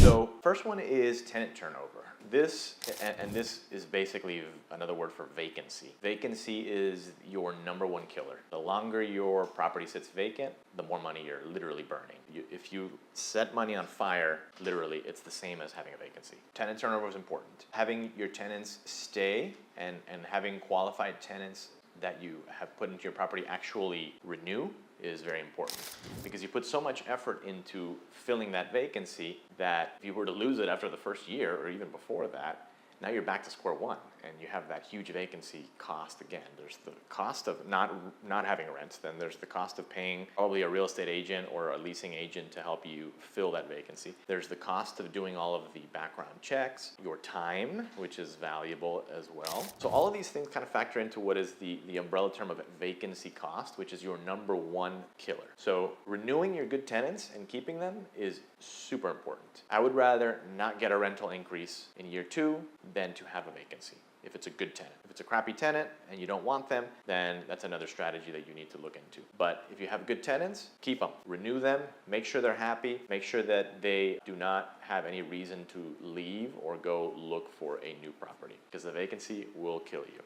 So first one is tenant turnover. This is basically another word for vacancy. Vacancy is your number one killer. The longer your property sits vacant, the more money you're literally burning. If you set money on fire, literally, it's the same as having a vacancy. Tenant turnover is important. Having your tenants stay and having qualified tenants that you have put into your property actually renew is very important, because you put so much effort into filling that vacancy that if you were to lose it after the first year or even before that, now you're back to square one and you have that huge vacancy cost again. There's the cost of not having rent, then there's the cost of paying probably a real estate agent or a leasing agent to help you fill that vacancy. There's the cost of doing all of the background checks, your time, which is valuable as well. So all of these things kind of factor into what is the umbrella term of vacancy cost, which is your number one killer. So renewing your good tenants and keeping them is super important. I would rather not get a rental increase in year 2 than to have a vacancy if it's a good tenant. If it's a crappy tenant and you don't want them, then that's another strategy that you need to look into. But if you have good tenants, keep them, renew them, make sure they're happy, make sure that they do not have any reason to leave or go look for a new property, because the vacancy will kill you.